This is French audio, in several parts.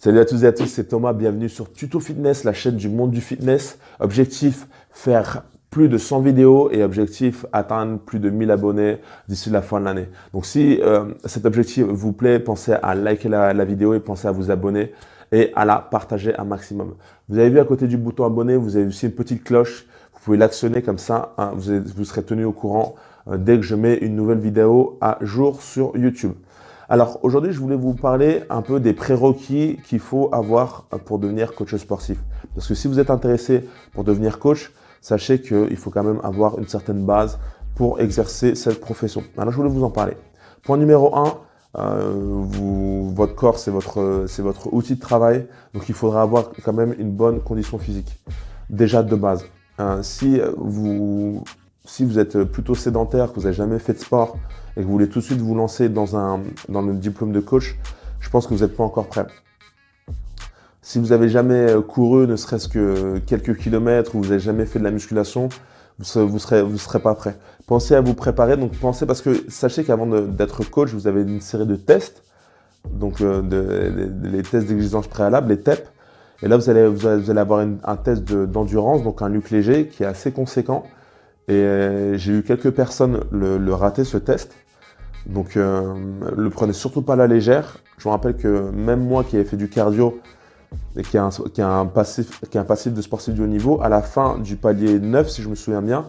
Salut à tous et à tous, c'est Thomas, bienvenue sur Tuto Fitness, la chaîne du monde du fitness. Objectif, faire plus de 100 vidéos et objectif, atteindre plus de 1000 abonnés d'ici la fin de l'année. Donc si cet objectif vous plaît, pensez à liker la vidéo et pensez à vous abonner et à la partager un maximum. Vous avez vu à côté du bouton abonner, vous avez aussi une petite cloche. Vous pouvez l'actionner comme ça, hein, vous serez tenu au courant dès que je mets une nouvelle vidéo à jour sur YouTube. Alors aujourd'hui, je voulais vous parler un peu des prérequis qu'il faut avoir pour devenir coach sportif. Parce que si vous êtes intéressé pour devenir coach, sachez qu'il faut quand même avoir une certaine base pour exercer cette profession. Alors je voulais vous en parler. Point numéro 1, votre corps, c'est votre outil de travail. Donc il faudra avoir quand même une bonne condition physique. Déjà de base. Si vous êtes plutôt sédentaire, que vous n'avez jamais fait de sport et que vous voulez tout de suite vous lancer dans le diplôme de coach, je pense que vous n'êtes pas encore prêt. Si vous n'avez jamais couru, ne serait-ce que quelques kilomètres, ou vous n'avez jamais fait de la musculation, vous serez pas prêt. Pensez à vous préparer, donc pensez, parce que sachez qu'avant d'être coach, vous avez une série de tests, donc les tests d'exigence préalable, les TEP. Et là, vous allez avoir un test d'endurance, donc un LUC léger qui est assez conséquent. Et j'ai eu quelques personnes le rater, ce test. Donc, le prenez surtout pas à la légère. Je me rappelle que même moi qui ai fait du cardio et qui a un passif de sportif de haut niveau, à la fin du palier 9, si je me souviens bien,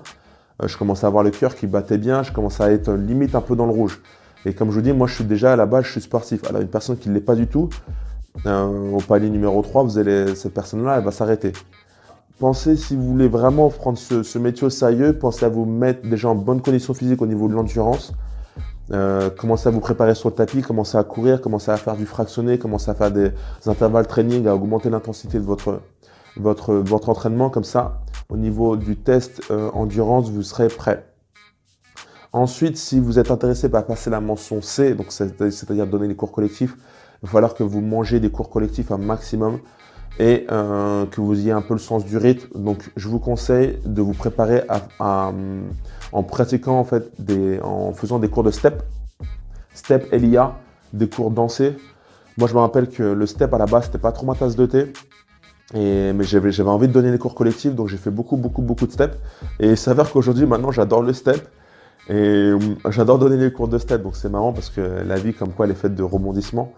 je commençais à avoir le cœur qui battait bien, je commençais à être limite un peu dans le rouge. Et comme je vous dis, moi je suis déjà à la base, je suis sportif. Alors une personne qui ne l'est pas du tout, au palier numéro 3, cette personne-là, elle va s'arrêter. Pensez, si vous voulez vraiment prendre ce métier au sérieux, pensez à vous mettre déjà en bonne condition physique au niveau de l'endurance. Commencez à vous préparer sur le tapis, commencez à courir, commencez à faire du fractionné, commencez à faire des intervalles training, à augmenter l'intensité de votre entraînement. Comme ça, au niveau du test endurance, vous serez prêt. Ensuite, si vous êtes intéressé par passer la mention C, donc c'est-à-dire donner les cours collectifs, il va falloir que vous mangez des cours collectifs un maximum et que vous ayez un peu le sens du rythme. Donc, je vous conseille de vous préparer en pratiquant en fait en faisant des cours de step LIA, des cours dansés. Moi, je me rappelle que le step à la base, c'était pas trop ma tasse de thé. Mais j'avais envie de donner des cours collectifs, donc j'ai fait beaucoup de steps. Et il s'avère qu'aujourd'hui, maintenant, j'adore le step. Et j'adore donner les cours de step. Donc c'est marrant parce que la vie, comme quoi, elle est faite de rebondissements.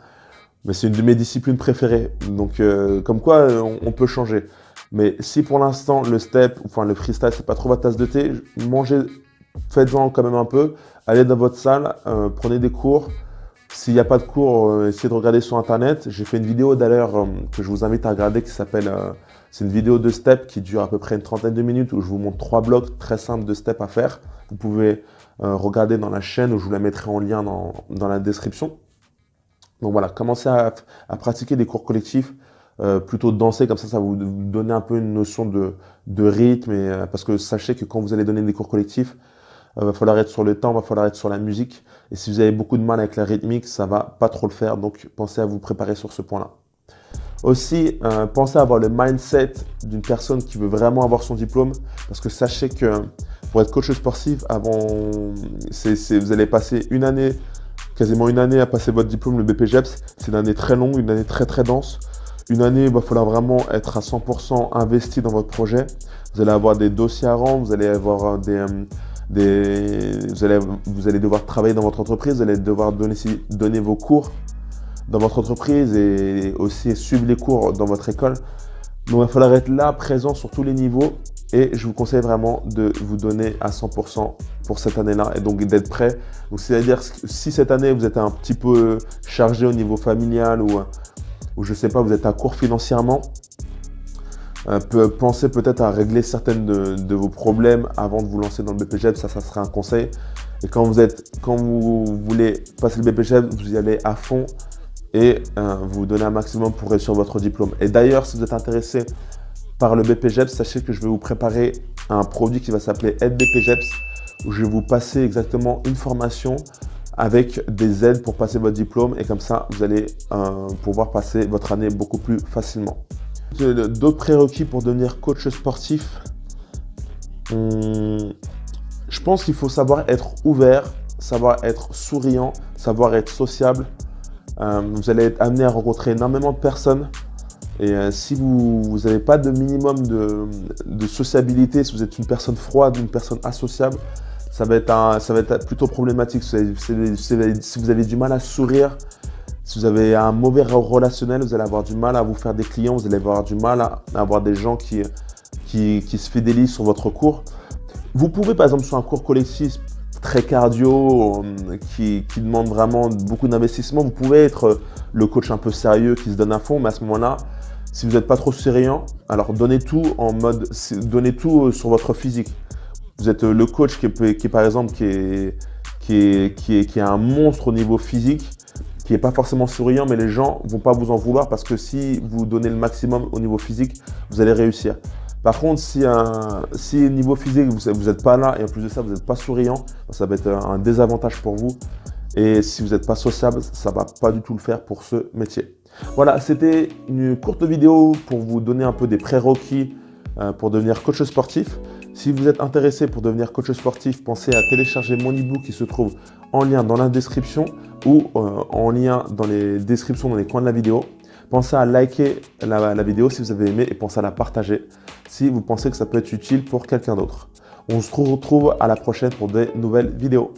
Mais c'est une de mes disciplines préférées. Donc, comme quoi, on peut changer. Mais si pour l'instant, le step, enfin le freestyle, c'est pas trop votre tasse de thé, mangez, faites-en quand même un peu. Allez dans votre salle, prenez des cours. S'il n'y a pas de cours, essayez de regarder sur Internet. J'ai fait une vidéo d'ailleurs que je vous invite à regarder qui s'appelle... c'est une vidéo de step qui dure à peu près une trentaine de minutes où je vous montre 3 blocs très simples de step à faire. Vous pouvez regarder dans la chaîne où je vous la mettrai en lien dans la description. Donc voilà, commencez à pratiquer des cours collectifs, plutôt danser, comme ça va vous donner un peu une notion de rythme. Parce que sachez que quand vous allez donner des cours collectifs, va falloir être sur le temps, va falloir être sur la musique. Et si vous avez beaucoup de mal avec la rythmique, ça va pas trop le faire. Donc pensez à vous préparer sur ce point-là. Aussi, pensez à avoir le mindset d'une personne qui veut vraiment avoir son diplôme. Parce que sachez que pour être coach sportif, vous allez passer quasiment une année à passer votre diplôme, le BPJEPS. C'est une année très longue, une année très dense. Une année, il va falloir vraiment être à 100% investi dans votre projet. Vous allez avoir des dossiers à rendre, vous allez avoir vous allez devoir travailler dans votre entreprise, vous allez devoir donner vos cours dans votre entreprise et aussi suivre les cours dans votre école. Donc il va falloir être là, présent sur tous les niveaux et je vous conseille vraiment de vous donner à 100% pour cette année-là et donc d'être prêt. Donc c'est-à-dire si cette année vous êtes un petit peu chargé au niveau familial ou je sais pas, vous êtes à court financièrement, pensez peut-être à régler certaines de vos problèmes avant de vous lancer dans le BPJEPS, ça serait un conseil. Et quand vous voulez passer le BPJEPS, vous y allez à fond et vous donnez un maximum pour réussir votre diplôme. Et d'ailleurs, si vous êtes intéressé par le BPJEPS, sachez que je vais vous préparer un produit qui va s'appeler Aide BPJEPS, où je vais vous passer exactement une formation avec des aides pour passer votre diplôme et comme ça, vous allez pouvoir passer votre année beaucoup plus facilement. D'autres prérequis pour devenir coach sportif, je pense qu'il faut savoir être ouvert, savoir être souriant, savoir être sociable Vous allez être amené à rencontrer énormément de personnes. Et si vous n'avez pas de minimum de sociabilité, si vous êtes une personne froide, une personne associable, ça va être plutôt problématique. Si vous avez du mal à sourire, si vous avez un mauvais relationnel, vous allez avoir du mal à vous faire des clients, vous allez avoir du mal à avoir des gens qui se fidélisent sur votre cours. Vous pouvez par exemple sur un cours collectif très cardio, qui demande vraiment beaucoup d'investissement, vous pouvez être le coach un peu sérieux qui se donne à fond, mais à ce moment-là, si vous n'êtes pas trop sérieux, alors donnez tout sur votre physique. Vous êtes le coach qui par exemple, qui est un monstre au niveau physique, qui n'est pas forcément souriant, mais les gens ne vont pas vous en vouloir parce que si vous donnez le maximum au niveau physique, vous allez réussir. Par contre, si au niveau physique, vous n'êtes pas là et en plus de ça, vous n'êtes pas souriant, ça va être un désavantage pour vous. Et si vous n'êtes pas sociable, ça ne va pas du tout le faire pour ce métier. Voilà, c'était une courte vidéo pour vous donner un peu des prérequis pour devenir coach sportif. Si vous êtes intéressé pour devenir coach sportif, pensez à télécharger mon e-book qui se trouve en lien dans la description ou en lien dans les descriptions dans les coins de la vidéo. Pensez à liker la vidéo si vous avez aimé et pensez à la partager si vous pensez que ça peut être utile pour quelqu'un d'autre. On se retrouve à la prochaine pour de nouvelles vidéos.